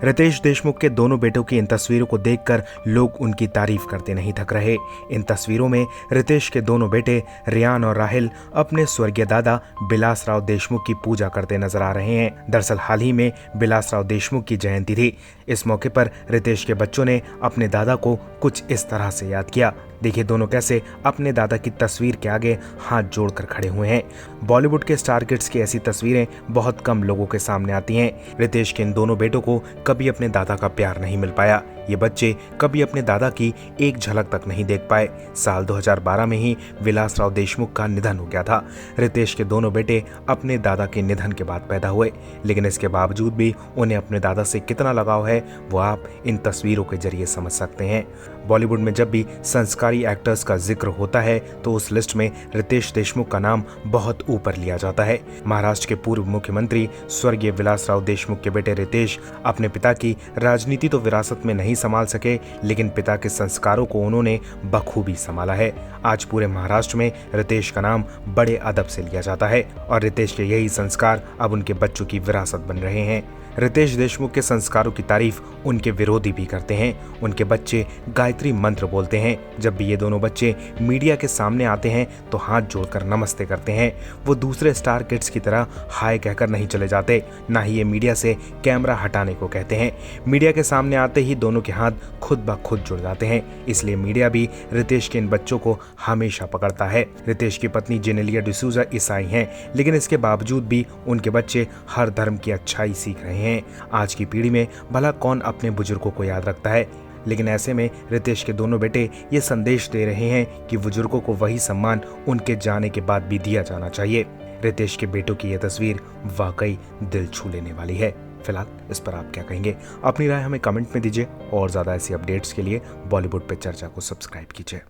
रितेश देशमुख के दोनों बेटों की इन तस्वीरों को देखकर लोग उनकी तारीफ करते नहीं थक रहे। इन तस्वीरों में रितेश के दोनों बेटे रियान और राहिल अपने स्वर्गीय दादा बिलासराव देशमुख की पूजा करते नजर आ रहे हैं। दरअसल हाल ही में बिलासराव देशमुख की जयंती थी। इस मौके पर रितेश के बच्चों ने अपने दादा को कुछ इस तरह से याद किया। देखिए दोनों कैसे अपने दादा की तस्वीर के आगे हाथ जोड़कर खड़े हुए हैं। बॉलीवुड के स्टार किड्स की ऐसी तस्वीरें बहुत कम लोगों के सामने आती हैं। रितेश के इन दोनों बेटों को कभी अपने दादा का प्यार नहीं मिल पाया। ये बच्चे कभी अपने दादा की एक झलक तक नहीं देख पाए। साल 2012 में ही बिलासराव देशमुख का निधन हो गया था। रितेश के दोनों बेटे अपने दादा के निधन के बाद पैदा हुए, लेकिन इसके बावजूद भी उन्हें अपने दादा से कितना लगाव है वो आप इन तस्वीरों के जरिए समझ सकते हैं। बॉलीवुड में जब भी संस्कारी एक्टर्स का जिक्र होता है तो उस लिस्ट में रितेश देशमुख का नाम बहुत ऊपर लिया जाता है। महाराष्ट्र के पूर्व मुख्यमंत्री स्वर्गीय बिलासराव देशमुख के बेटे रितेश अपने पिता की राजनीति तो विरासत में नहीं संभाल सके, लेकिन पिता के संस्कारों को उन्होंने बखूबी संभाला है। आज पूरे महाराष्ट्र में रितेश का नाम बड़े अदब से लिया जाता है और रितेश के यही संस्कार अब उनके बच्चों की विरासत बन रहे हैं। रितेश देशमुख के संस्कारों की तारीफ उनके विरोधी भी करते हैं। उनके बच्चे गायत्री मंत्र बोलते हैं। जब भी ये दोनों बच्चे मीडिया के सामने आते हैं तो हाथ जोड़कर नमस्ते करते हैं। वो दूसरे स्टार किड्स की तरह हाय कहकर नहीं चले जाते, ना ही ये मीडिया से कैमरा हटाने को कहते हैं। मीडिया के सामने आते ही दोनों के हाथ खुद ब खुद जुड़ जाते हैं। इसलिए मीडिया भी रितेश के इन बच्चों को हमेशा पकड़ता है। रितेश की पत्नी जेनेलिया डिसूजा ईसाई हैं, लेकिन इसके बावजूद भी उनके बच्चे हर धर्म की अच्छाई सीख रहे हैं। आज की पीढ़ी में भला कौन अपने बुजुर्गों को याद रखता है, लेकिन ऐसे में रितेश के दोनों बेटे ये संदेश दे रहे हैं कि बुजुर्गों को वही सम्मान उनके जाने के बाद भी दिया जाना चाहिए। रितेश के बेटों की यह तस्वीर वाकई दिल छू लेने वाली है। फिलहाल इस पर आप क्या कहेंगे? अपनी राय हमें कमेंट में दीजिए और ज्यादा ऐसी अपडेट्स के लिए बॉलीवुड पे चर्चा को सब्सक्राइब कीजिए।